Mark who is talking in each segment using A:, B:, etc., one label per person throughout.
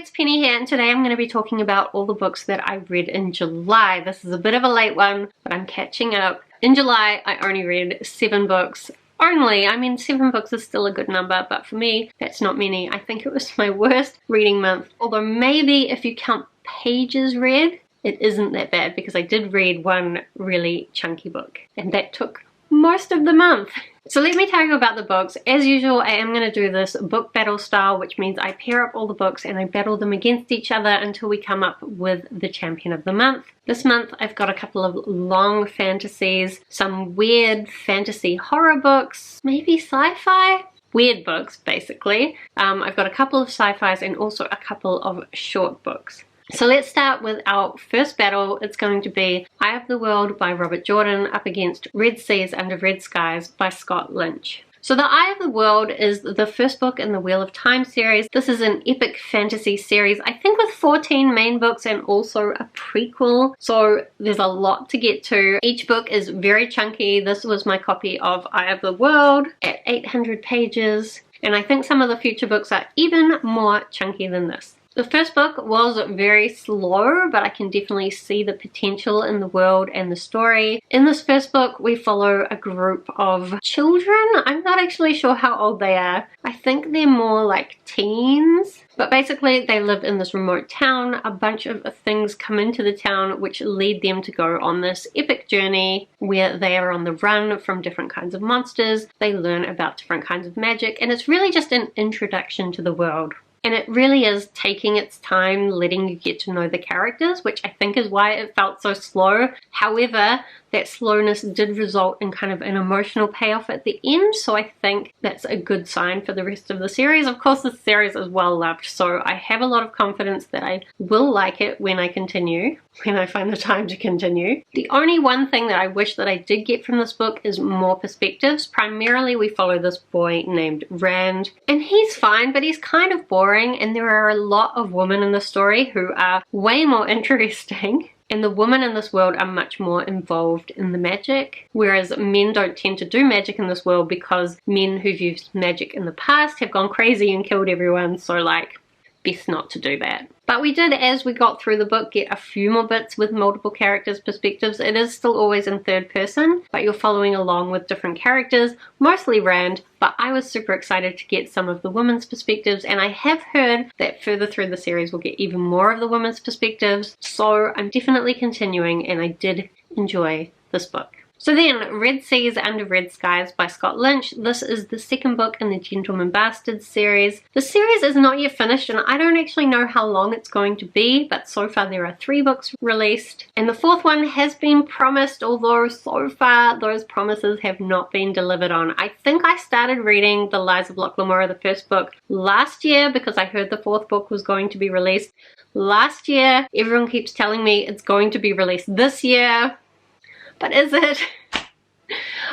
A: it's Penny here, and today I'm going to be talking about all the books that I read in July. This is a bit of a late one, but I'm catching up. In July, I only read 7 books. Only, I mean 7 books is still a good number, but for me, that's not many. I think it was my worst reading month. Although maybe if you count pages read, it isn't that bad because I did read one really chunky book, and that took most of the month. So let me tell you about the books. As usual, I am going to do this book battle style, which means I pair up all the books and I battle them against each other until we come up with the champion of the month. This month I've got a couple of long fantasies, some weird fantasy horror books, maybe sci-fi? Weird books, basically. I've got a couple of sci-fis and also a couple of short books. So let's start with our first battle. It's going to be Eye of the World by Robert Jordan up against Red Seas Under Red Skies by Scott Lynch. So the Eye of the World is the first book in the Wheel of Time series. This is an epic fantasy series, I think with 14 main books and also a prequel. So there's a lot to get to. Each book is very chunky. This was my copy of Eye of the World at 800 pages. And I think some of the future books are even more chunky than this. The first book was very slow, but I can definitely see the potential in the world and the story. In this first book, we follow a group of children. I'm not actually sure how old they are. I think they're more like teens. But basically, they live in this remote town. A bunch of things come into the town which lead them to go on this epic journey where they are on the run from different kinds of monsters. They learn about different kinds of magic, and it's really just an introduction to the world. And it really is taking its time letting you get to know the characters, which I think is why it felt so slow. However, that slowness did result in kind of an emotional payoff at the end, so I think that's a good sign for the rest of the series. Of course, the series is well loved, so I have a lot of confidence that I will like it when I continue, when I find the time to continue. The only one thing that I wish that I did get from this book is more perspectives. Primarily, we follow this boy named Rand, and he's fine, but he's kind of boring, and there are a lot of women in the story who are way more interesting. And the women in this world are much more involved in the magic, whereas men don't tend to do magic in this world because men who've used magic in the past have gone crazy and killed everyone, so like, best not to do that. But we did, as we got through the book, get a few more bits with multiple characters' perspectives. It is still always in third person, but you're following along with different characters, mostly Rand, but I was super excited to get some of the women's perspectives, and I have heard that further through the series we'll get even more of the women's perspectives, so I'm definitely continuing, and I did enjoy this book. So then, Red Seas Under Red Skies by Scott Lynch. This is the second book in the Gentleman Bastards series. The series is not yet finished, and I don't actually know how long it's going to be, but so far there are 3 books released. And the 4th one has been promised, although so far those promises have not been delivered on. I think I started reading The Lies of Locke Lamora, the first book, last year because I heard the 4th book was going to be released last year. Everyone keeps telling me it's going to be released this year. But is it?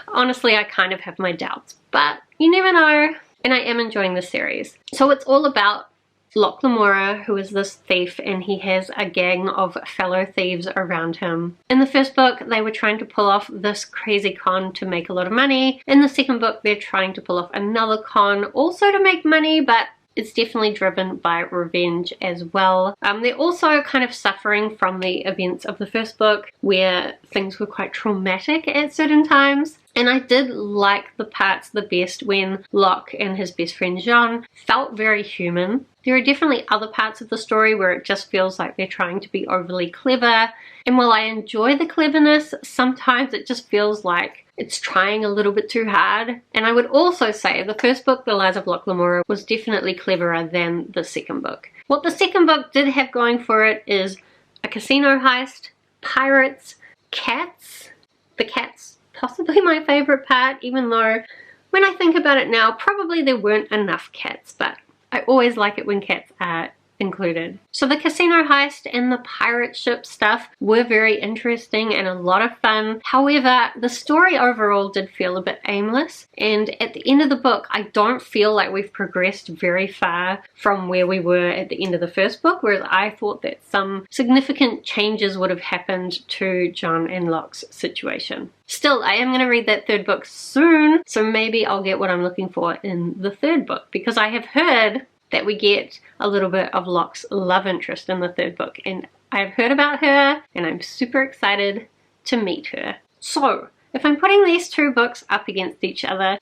A: Honestly, I kind of have my doubts, but you never know, and I am enjoying the series. So it's all about Locke Lamora, who is this thief, and he has a gang of fellow thieves around him. In the first book, they were trying to pull off this crazy con to make a lot of money. In the second book, they're trying to pull off another con, also to make money, but it's definitely driven by revenge as well. They're also kind of suffering from the events of the first book where things were quite traumatic at certain times. And I did like the parts the best when Locke and his best friend Jean felt very human. There are definitely other parts of the story where it just feels like they're trying to be overly clever. And while I enjoy the cleverness, sometimes it just feels like it's trying a little bit too hard. And I would also say the first book, The Lies of Locke Lamora, was definitely cleverer than the second book. What the second book did have going for it is a casino heist, pirates, cats. The cats, possibly my favorite part, even though when I think about it now, probably there weren't enough cats, but I always like it when cats are included. So the casino heist and the pirate ship stuff were very interesting and a lot of fun. However, the story overall did feel a bit aimless, and at the end of the book I don't feel like we've progressed very far from where we were at the end of the first book, whereas I thought that some significant changes would have happened to John and Locke's situation. Still, I am going to read that third book soon, so maybe I'll get what I'm looking for in the third book, because I have heard that we get a little bit of Locke's love interest in the third book, and I've heard about her and I'm super excited to meet her. So if I'm putting these two books up against each other,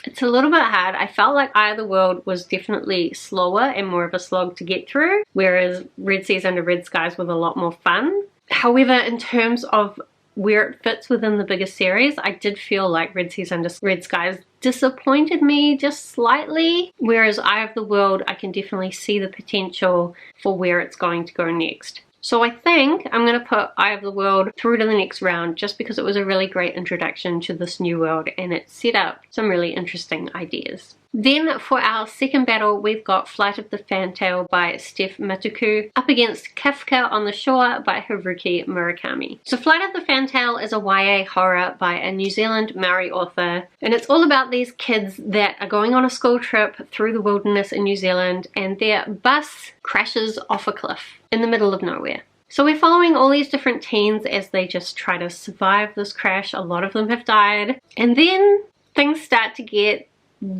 A: it's a little bit hard. I felt like Eye of the World was definitely slower and more of a slog to get through, whereas Red Seas Under Red Skies was a lot more fun. However, in terms of where it fits within the bigger series, I did feel like Red Seas Under Red Skies disappointed me just slightly, whereas Eye of the World, I can definitely see the potential for where it's going to go next. So I think I'm going to put Eye of the World through to the next round just because it was a really great introduction to this new world and it set up some really interesting ideas. Then for our second battle, we've got Flight of the Fantail by Steph up against Kafka on the Shore by Haruki Murakami. So Flight of the Fantail is a YA horror by a New Zealand Maori author, and it's all about these kids that are going on a school trip through the wilderness in New Zealand and their bus crashes off a cliff in the middle of nowhere. So we're following all these different teens as they just try to survive this crash. A lot of them have died, and then things start to get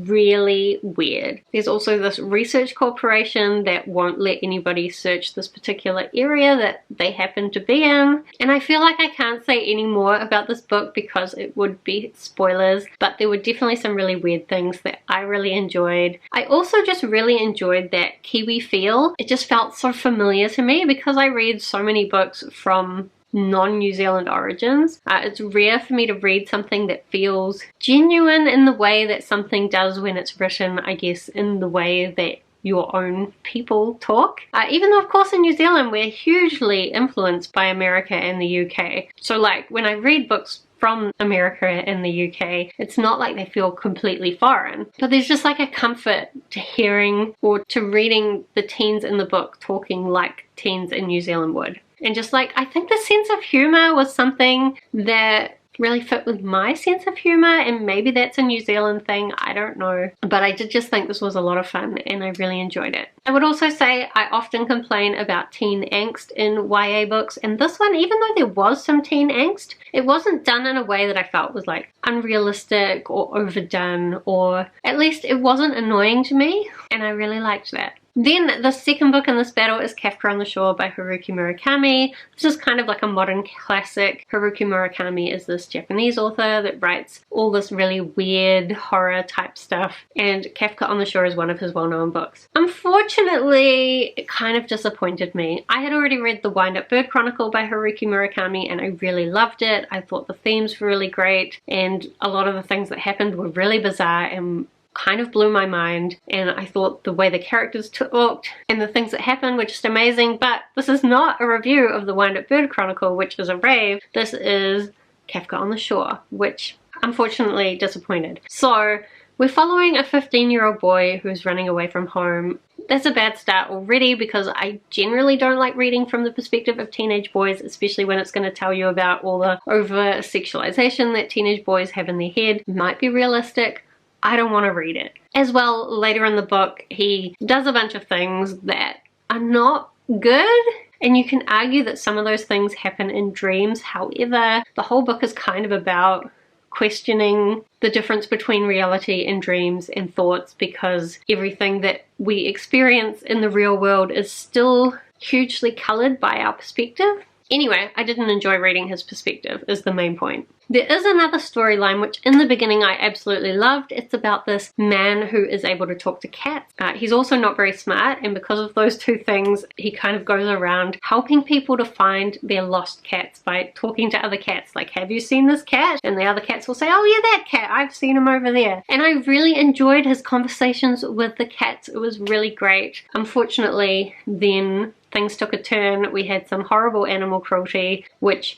A: really weird. There's also this research corporation that won't let anybody search this particular area that they happen to be in, and I feel like I can't say any more about this book because it would be spoilers, but there were definitely some really weird things that I really enjoyed. I also just really enjoyed that Kiwi feel. It just felt so familiar to me because I read so many books from non-New Zealand origins. It's rare for me to read something that feels genuine in the way that something does when it's written, I guess, in the way that your own people talk. Even though of course in New Zealand we're hugely influenced by America and the UK. So like when I read books from America and the UK, it's not like they feel completely foreign, but there's just like a comfort to hearing or to reading the teens in the book talking like teens in New Zealand would. And just like, I think the sense of humor was something that really fit with my sense of humor, and maybe that's a New Zealand thing, I don't know. But I did just think this was a lot of fun and I really enjoyed it. I would also say I often complain about teen angst in YA books, and this one, even though there was some teen angst, it wasn't done in a way that I felt was like unrealistic or overdone, or at least it wasn't annoying to me, and I really liked that. Then the second book in this battle is Kafka on the Shore by Haruki Murakami. This is kind of like a modern classic. Haruki Murakami is this Japanese author that writes all this really weird horror type stuff, and Kafka on the Shore is one of his well-known books. Unfortunately, it kind of disappointed me. I had already read The Wind-Up Bird Chronicle by Haruki Murakami and I really loved it. I thought the themes were really great and a lot of the things that happened were really bizarre and kind of blew my mind, and I thought the way the characters talked and the things that happened were just amazing. But this is not a review of The Wind-Up Bird Chronicle, which is a rave. This is Kafka on the Shore, which unfortunately disappointed. So we're following a 15-year-old boy who's running away from home. That's a bad start already because I generally don't like reading from the perspective of teenage boys, especially when it's going to tell you about all the over-sexualization that teenage boys have in their head. It might be realistic. I don't want to read it. As well, later in the book, he does a bunch of things that are not good, and you can argue that some of those things happen in dreams. However, the whole book is kind of about questioning the difference between reality and dreams and thoughts, because everything that we experience in the real world is still hugely colored by our perspective. Anyway, I didn't enjoy reading his perspective, is the main point. There is another storyline which in the beginning I absolutely loved. It's about this man who is able to talk to cats. He's also not very smart, and because of those two things, he kind of goes around helping people to find their lost cats by talking to other cats. Like, have you seen this cat? And the other cats will say, oh yeah, that cat, I've seen him over there. And I really enjoyed his conversations with the cats. It was really great. Unfortunately, then things took a turn. We had some horrible animal cruelty, which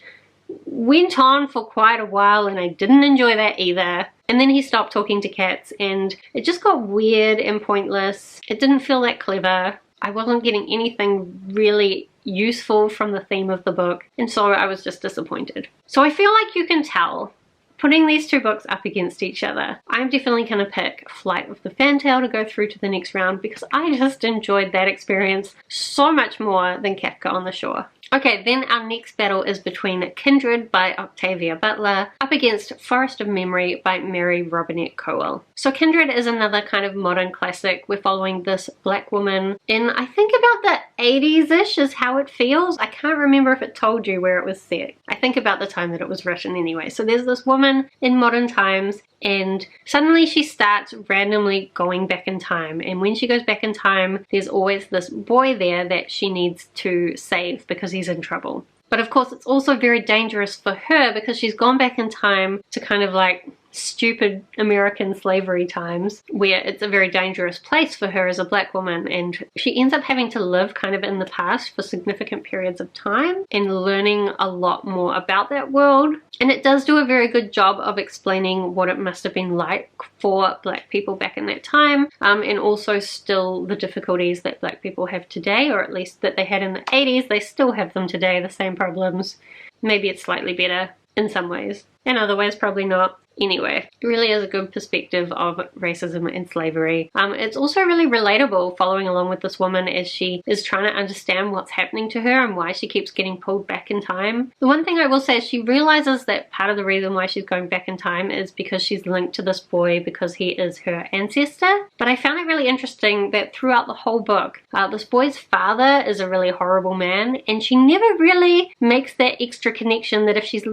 A: went on for quite a while, and I didn't enjoy that either. And then he stopped talking to cats and it just got weird and pointless. It didn't feel that clever. I wasn't getting anything really useful from the theme of the book, and so I was just disappointed. So I feel like you can tell, putting these two books up against each other, I'm definitely going to pick Flight of the Fantail to go through to the next round because I just enjoyed that experience so much more than Kafka on the Shore. Okay, then our next battle is between Kindred by Octavia Butler up against Forest of Memory by Mary Robinette Kowal. So Kindred is another kind of modern classic. We're following this black woman in, I think, about the 80s-ish is how it feels. I can't remember if it told you where it was set. I think about the time that it was written anyway. So there's this woman in modern times, and suddenly she starts randomly going back in time, and when she goes back in time there's always this boy there that she needs to save because he's in trouble. But of course it's also very dangerous for her because she's gone back in time to kind of like stupid American slavery times where it's a very dangerous place for her as a black woman, and she ends up having to live kind of in the past for significant periods of time and learning a lot more about that world. And it does do a very good job of explaining what it must have been like for black people back in that time, and also still the difficulties that black people have today, or at least that they had in the 80s. They still have them today, the same problems. Maybe it's slightly better in some ways, in other ways probably not. Anyway, it really is a good perspective of racism and slavery. It's also really relatable following along with this woman as she is trying to understand what's happening to her and why she keeps getting pulled back in time. The one thing I will say is she realizes that part of the reason why she's going back in time is because she's linked to this boy because he is her ancestor. But I found it really interesting that throughout the whole book, this boy's father is a really horrible man, and she never really makes that extra connection that if she's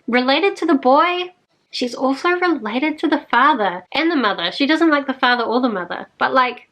A: related to the boy, she's also related to the father and the mother. She doesn't like the father or the mother, but like,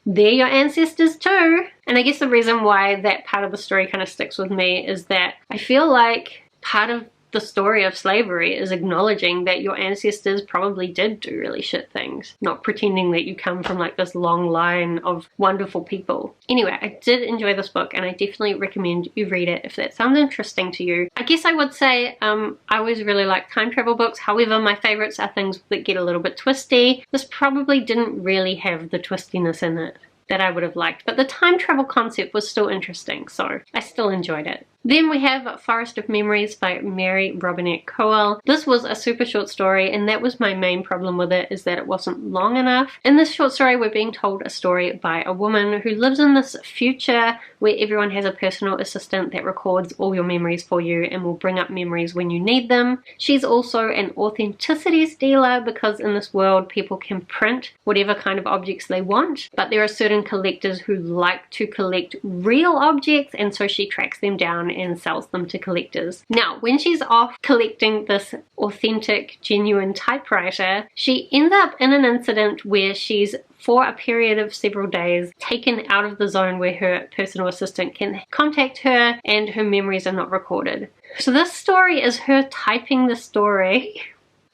A: they're your ancestors too. And I guess the reason why that part of the story kind of sticks with me is that I feel like part of the story of slavery is acknowledging that your ancestors probably did do really shit things, not pretending that you come from like this long line of wonderful people. Anyway, I did enjoy this book and I definitely recommend you read it if that sounds interesting to you. I guess I would say I always really like time travel books. However, my favorites are things that get a little bit twisty. This probably didn't really have the twistiness in it that I would have liked, but the time travel concept was still interesting, so I still enjoyed it. Then we have Forest of Memories by Mary Robinette Kowal. This was a super short story, and that was my main problem with it, is that it wasn't long enough. In this short story, we're being told a story by a woman who lives in this future where everyone has a personal assistant that records all your memories for you and will bring up memories when you need them. She's also an authenticities dealer because in this world people can print whatever kind of objects they want, but there are certain collectors who like to collect real objects, and so she tracks them down and sells them to collectors. Now, when she's off collecting this authentic, genuine typewriter, she ends up in an incident where she's, for a period of several days, taken out of the zone where her personal assistant can contact her and her memories are not recorded. So this story is her typing the story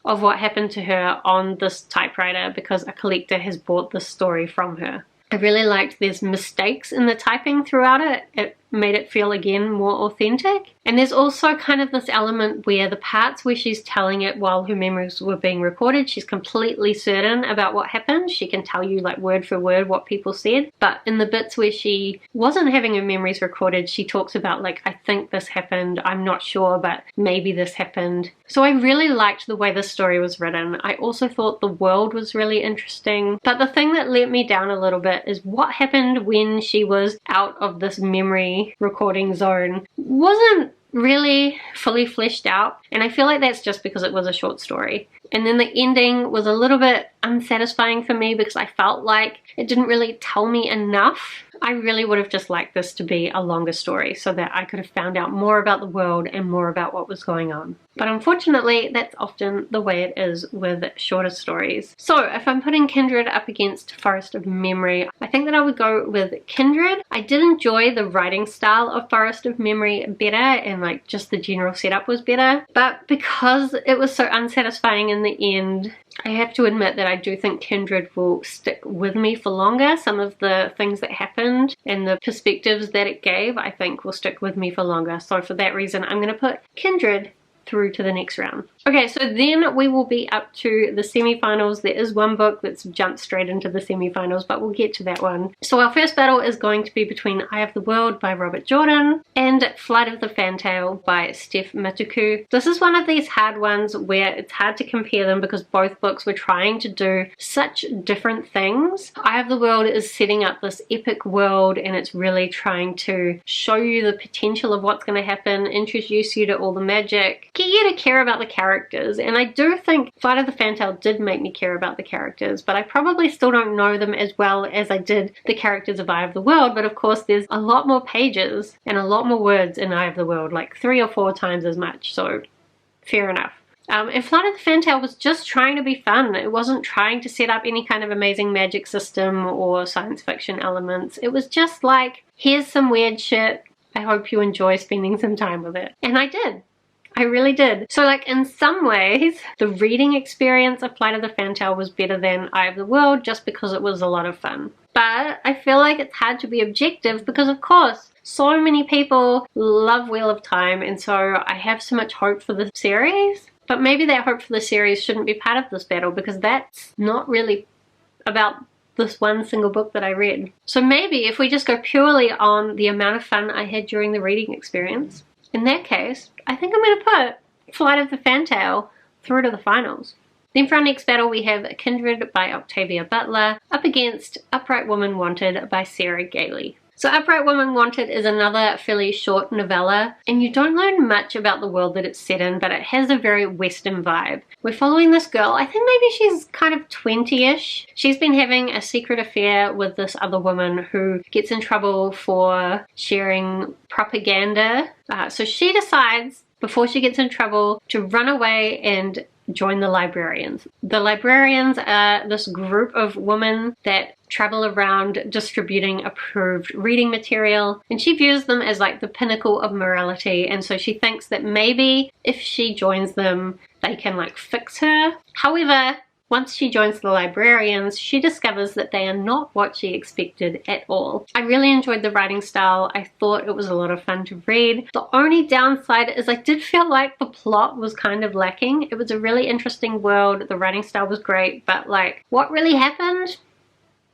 A: of what happened to her on this typewriter because a collector has bought this story from her. I really liked there's mistakes in the typing throughout it. It made it feel again more authentic. And there's also kind of this element where the parts where she's telling it while her memories were being recorded, she's completely certain about what happened. She can tell you like word for word what people said. But in the bits where she wasn't having her memories recorded, she talks about like, I think this happened, I'm not sure, but maybe this happened. So I really liked the way this story was written. I also thought the world was really interesting. But the thing that let me down a little bit is what happened when she was out of this memory recording zone wasn't really fully fleshed out, and I feel like that's just because it was a short story. And then the ending was a little bit unsatisfying for me because I felt like it didn't really tell me enough. I really would have just liked this to be a longer story so that I could have found out more about the world and more about what was going on. But unfortunately, that's often the way it is with shorter stories. So if I'm putting Kindred up against Forest of Memory, I think that I would go with Kindred. I did enjoy the writing style of Forest of Memory better, and like just the general setup was better. But because it was so unsatisfying in the end, I have to admit that I do think Kindred will stick with me for longer. Some of the things that happened and the perspectives that it gave, I think will stick with me for longer. So for that reason, I'm going to put Kindred through to the next round. Okay, so then we will be up to the semi-finals. There is one book that's jumped straight into the semi-finals, but we'll get to that one. So our first battle is going to be between Eye of the World by Robert Jordan and Flight of the Fantail by Steph Makutu. This is one of these hard ones where it's hard to compare them because both books were trying to do such different things. Eye of the World is setting up this epic world and it's really trying to show you the potential of what's going to happen, introduce you to all the magic, get you to care about the characters. And I do think Flight of the Fantail did make me care about the characters, but I probably still don't know them as well as I did the characters of Eye of the World. But of course there's a lot more pages and a lot more words in Eye of the World, like 3 or 4 times as much, so fair enough. And Flight of the Fantail was just trying to be fun. It wasn't trying to set up any kind of amazing magic system or science fiction elements. It was just like, here's some weird shit, I hope you enjoy spending some time with it. And I did. I really did. So like in some ways, the reading experience of Flight of the Fantail was better than Eye of the World just because it was a lot of fun. But I feel like it's hard to be objective because of course, so many people love Wheel of Time and so I have so much hope for the series. But maybe that hope for the series shouldn't be part of this battle because that's not really about this one single book that I read. So maybe if we just go purely on the amount of fun I had during the reading experience, in that case, I think I'm going to put Flight of the Fantail through to the finals. Then for our next battle we have Kindred by Octavia Butler up against Upright Woman Wanted by Sarah Gailey. So Upright Woman Wanted is another fairly short novella and you don't learn much about the world that it's set in, but it has a very Western vibe. We're following this girl, I think maybe she's kind of 20-ish. She's been having a secret affair with this other woman who gets in trouble for sharing propaganda. So she decides before she gets in trouble to run away and join the librarians. The librarians are this group of women that travel around distributing approved reading material and she views them as like the pinnacle of morality, and so she thinks that maybe if she joins them they can like fix her. However, once she joins the librarians, she discovers that they are not what she expected at all. I really enjoyed the writing style. I thought it was a lot of fun to read. The only downside is I did feel like the plot was kind of lacking. It was a really interesting world. The writing style was great, but like what really happened?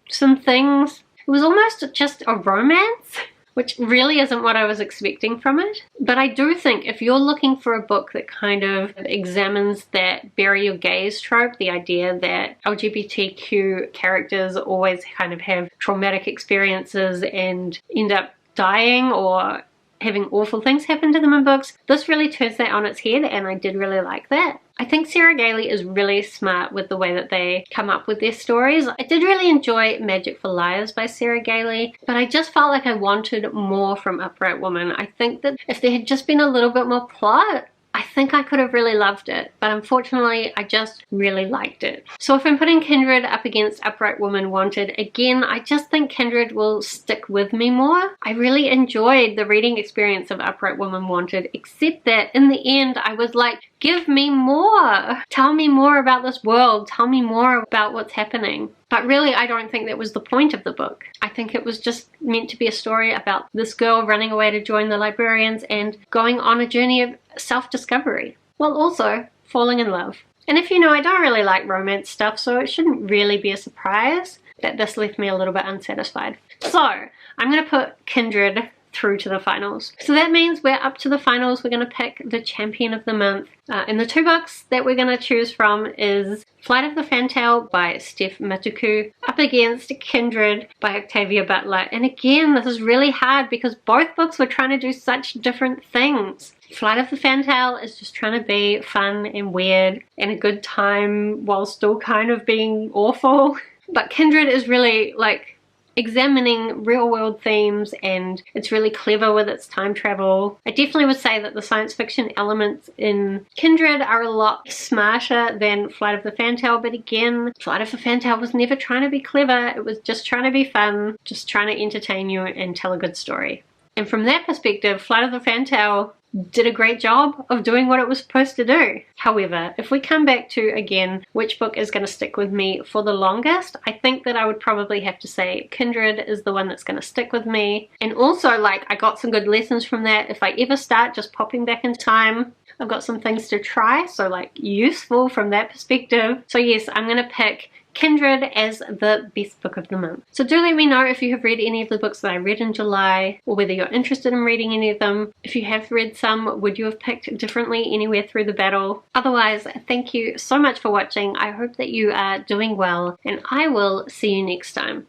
A: Some things. It was almost just a romance, which really isn't what I was expecting from it. But I do think if you're looking for a book that kind of examines that bury your gaze trope, the idea that LGBTQ characters always kind of have traumatic experiences and end up dying or having awful things happen to them in books, this really turns that on its head and I did really like that. I think Sarah Gailey is really smart with the way that they come up with their stories. I did really enjoy Magic for Liars by Sarah Gailey, but I just felt like I wanted more from Upright Woman. I think that if there had just been a little bit more plot, I think I could have really loved it, but unfortunately I just really liked it. So if I'm putting Kindred up against Upright Woman Wanted, again I just think Kindred will stick with me more. I really enjoyed the reading experience of Upright Woman Wanted, except that in the end I was like, give me more! Tell me more about this world, tell me more about what's happening. But really I don't think that was the point of the book. I think it was just meant to be a story about this girl running away to join the librarians and going on a journey of self-discovery, while also falling in love. And if you know, I don't really like romance stuff, so it shouldn't really be a surprise that this left me a little bit unsatisfied. So I'm going to put Kindred through to the finals. So that means we're up to the finals. We're going to pick the champion of the month. And the 2 books that we're going to choose from is Flight of the Fantail by Steph Makutu up against Kindred by Octavia Butler. And again, this is really hard because both books were trying to do such different things. Flight of the Fantail is just trying to be fun and weird and a good time while still kind of being awful. But Kindred is really like examining real world themes and it's really clever with its time travel. I definitely would say that the science fiction elements in Kindred are a lot smarter than Flight of the Fantail, but again, Flight of the Fantail was never trying to be clever. It was just trying to be fun, just trying to entertain you and tell a good story. And from that perspective, Flight of the Fantail did a great job of doing what it was supposed to do. However, if we come back to, again, which book is going to stick with me for the longest, I think that I would probably have to say Kindred is the one that's going to stick with me. And also, like, I got some good lessons from that. If I ever start just popping back in time, I've got some things to try, so like useful from that perspective. So yes, I'm gonna pick Kindred as the best book of the month. So do let me know if you have read any of the books that I read in July, or whether you're interested in reading any of them. If you have read some, would you have picked differently anywhere through the battle? Otherwise, thank you so much for watching. I hope that you are doing well, and I will see you next time.